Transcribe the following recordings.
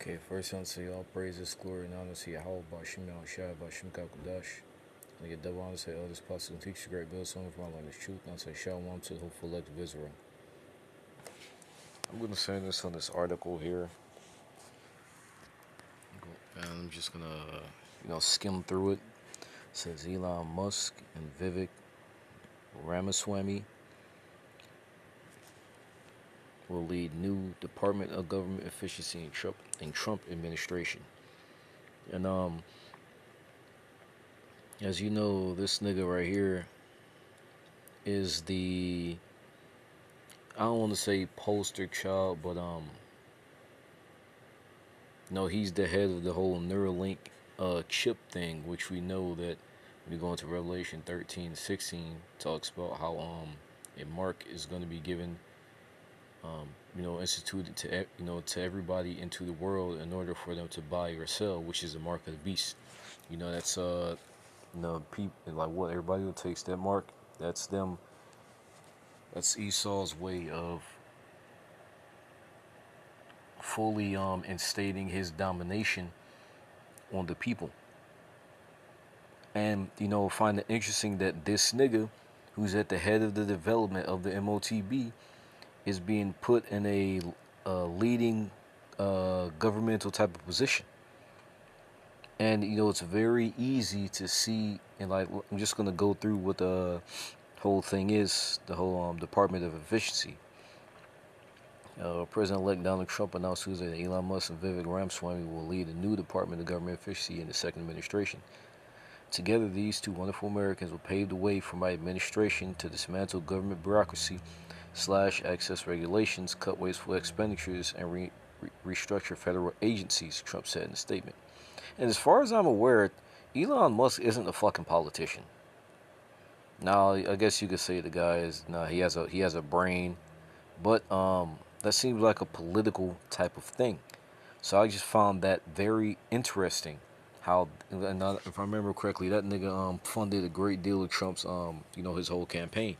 Okay, first I want to say all praises, glory, and honor to Yahweh, Bashim Yahushua, Bashim Kakudash. And get double honor to the elders, apostles, and teachers, great bill, some of my learned truth. And I say shalom to the hopeful elect of Israel. I'm going to say this on this article here. And I'm just going to, skim through it. It says Elon Musk and Vivek Ramaswamy will lead new Department of Government Efficiency in Trump administration. And as you know, this nigga right here is the, I don't want to say poster child, but no, he's the head of the whole Neuralink chip thing, which we know that when you go into Revelation 13:16 talks about how a mark is going to be given, instituted to everybody into the world in order for them to buy or sell, which is the mark of the beast. That's people like what everybody who takes that mark, that's them. That's Esau's way of fully instating his domination on the people. And find it interesting that this nigga who's at the head of the development of the motb is being put in a leading governmental type of position. And it's very easy to see, and like I'm just gonna go through what the whole thing is, the whole Department of Efficiency. President-elect Donald Trump announced Tuesday that Elon Musk and Vivek Ramaswamy will lead a new Department of Government Efficiency in the second administration. Together, these two wonderful Americans will pave the way for my administration to dismantle government bureaucracy, slash excess regulations, cut wasteful expenditures, and restructure federal agencies, Trump said in a statement. And as far as I'm aware, Elon Musk isn't a fucking politician. Now, I guess you could say the guy is, he has a brain, but that seems like a political type of thing. So I just found that very interesting. How, and if I remember correctly, that nigga funded a great deal of Trump's his whole campaign.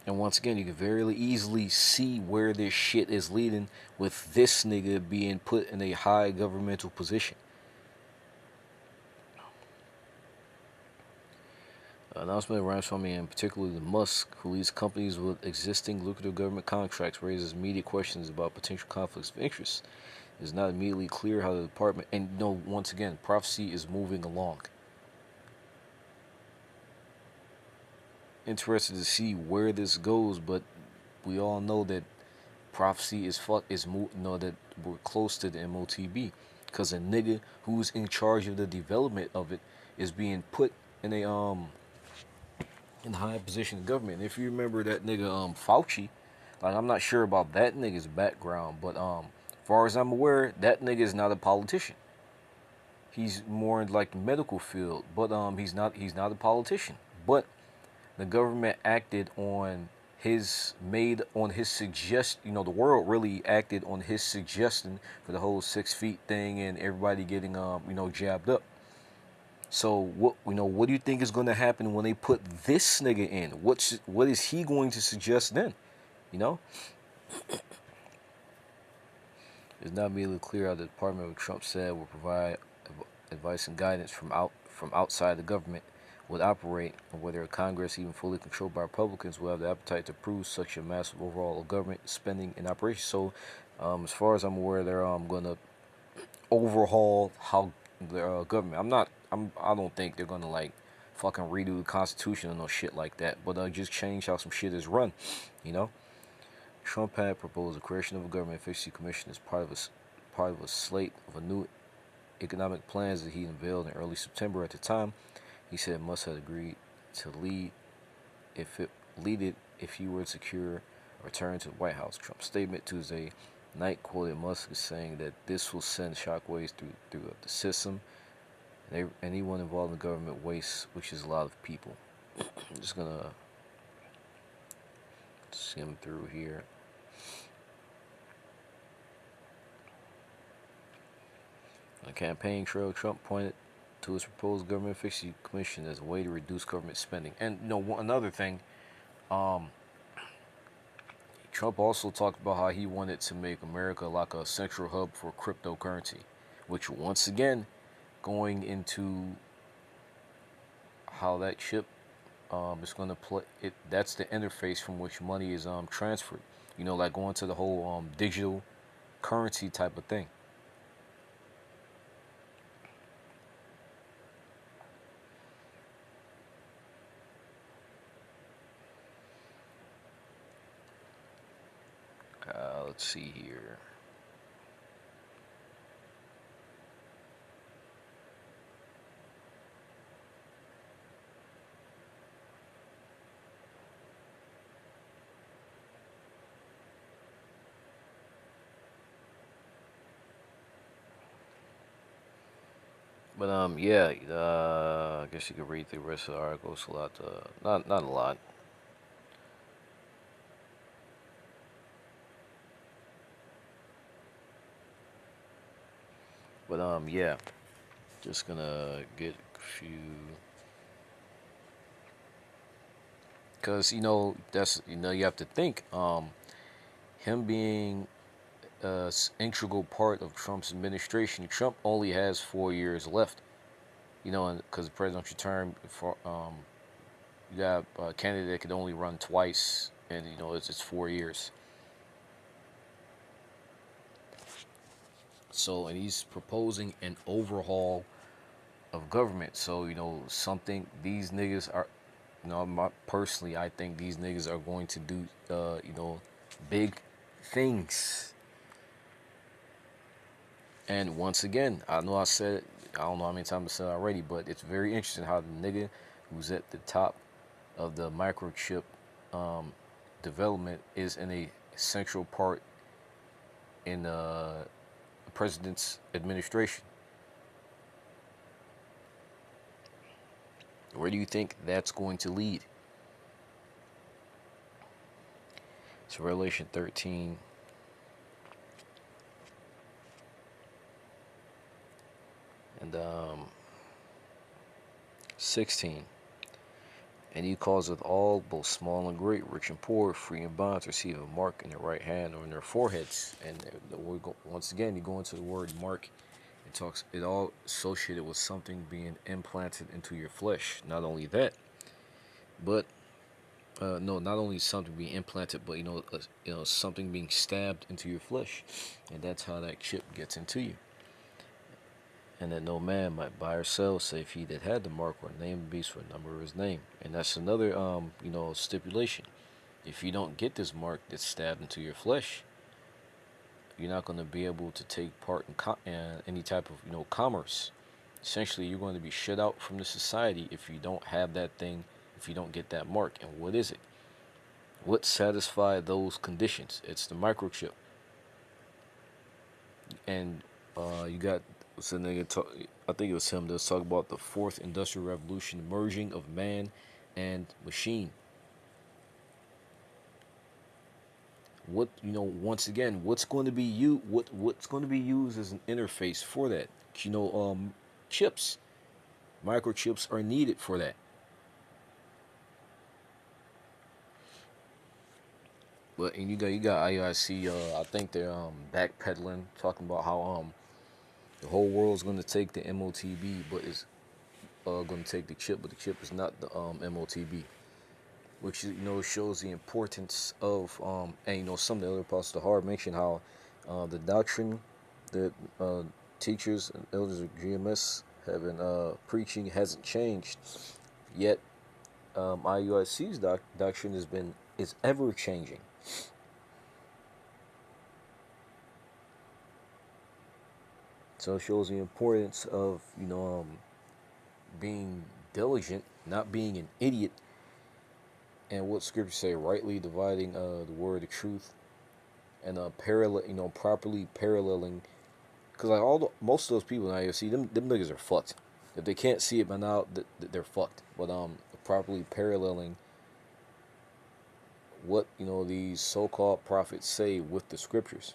And once again, you can very easily see where this shit is leading, with this nigga being put in a high governmental position. Announcement of Ramaswamy and particularly the Musk, who leads companies with existing lucrative government contracts, raises immediate questions about potential conflicts of interest. It is not immediately clear how the department, and once again, prophecy is moving along. Interested to see where this goes, but we all know that prophecy that we're close to the MOTB, because a nigga who's in charge of the development of it is being put in a in high position of government. And if you remember that nigga Fauci, like I'm not sure about that nigga's background, but as far as I'm aware, that nigga is not a politician. He's more in like the medical field, but he's not a politician. But the government acted on his suggestion. The world really acted on his suggestion for the whole 6 feet thing and everybody getting jabbed up. So what do you think is going to happen when they put this nigga in? What is he going to suggest then? It's not immediately clear how the Department of Trump said will provide advice and guidance from outside the government would operate, or whether a Congress, even fully controlled by Republicans, will have the appetite to approve such a massive overhaul of government spending and operations. So, as far as I'm aware, they're going to overhaul how the government. I don't think they're going to like fucking redo the Constitution or no shit like that, but just change how some shit is run. Trump had proposed the creation of a government efficiency commission as part of a slate of new economic plans that he unveiled in early September. At the time, he said Musk had agreed to lead it if he were to secure a return to the White House. Trump's statement Tuesday night quoted Musk as saying that this will send shockwaves through the system, and anyone involved in the government wastes, which is a lot of people. I'm just gonna skim through here. On the campaign trail, Trump pointed to his proposed government efficiency commission as a way to reduce government spending. And another thing, Um, Trump also talked about how he wanted to make America like a central hub for cryptocurrency, which once again going into how that chip is going to play it. That's the interface from which money is transferred. You know, like going to the whole digital currency type of thing. Let's see here. But yeah, I guess you could read the rest of the article. It's a lot. Not a lot. But yeah, just gonna get a few, cause that's you have to think him being a integral part of Trump's administration. Trump only has 4 years left. You know, because the presidential term for you got a candidate that could only run twice, and it's 4 years. So, and he's proposing an overhaul of government. So, something these niggas are, personally, I think these niggas are going to do, big things. And once again, I know I said it, I don't know how many times I said it already, but it's very interesting how the nigga who's at the top of the microchip um, development is in a central part in the president's administration. Where do you think that's going to lead? It's Revelation 13 and 16. And he causeth all, both small and great, rich and poor, free and bond, to receive a mark in their right hand or in their foreheads. And once again, you go into the word mark. It all associated with something being implanted into your flesh. Not only that, but no, not only something being implanted, but something being stabbed into your flesh, and that's how that chip gets into you. And that no man might buy or sell, save he that had the mark or name of the beast or number of his name. And that's another stipulation. If you don't get this mark that's stabbed into your flesh, you're not going to be able to take part in any type of commerce. Essentially, you're going to be shut out from the society if you don't have that thing, if you don't get that mark. And what is it? What satisfies those conditions? It's the microchip. And you got what's the nigga talk? I think it was him that was talking about the fourth industrial revolution, merging of man and machine. What once again, what's going to be what's going to be used as an interface for that? Chips, microchips are needed for that. But and you got IIC. I think they're backpedaling, talking about how the whole world's going to take the MOTB, but it's going to take the chip, but the chip is not the MOTB, which shows the importance of and some of the other parts of the hard mention how the doctrine that teachers and elders of GMS have been preaching hasn't changed yet. IUIC's doctrine is ever changing. So it shows the importance of being diligent, not being an idiot, and what scriptures say, rightly dividing the word of truth, and properly paralleling. Because like most of those people now, you see them niggas are fucked. If they can't see it by now, they're fucked. But properly paralleling what these so-called prophets say with the scriptures.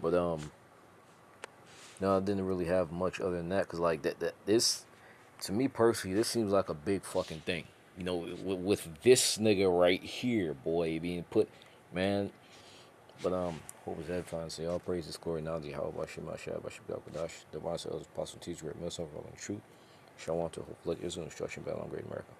But No, I didn't really have much other than that, cause like this, to me personally, this seems like a big fucking thing. You know, with this nigga right here, boy, being put, man. But what was that trying to say? All praises, glory, knowledge, how about Shema Shah, by Shabbat Kadash, divine sales, apostle, teacher, great mess, overall truth. Shall want to hope like Israel instruction battle on Great America.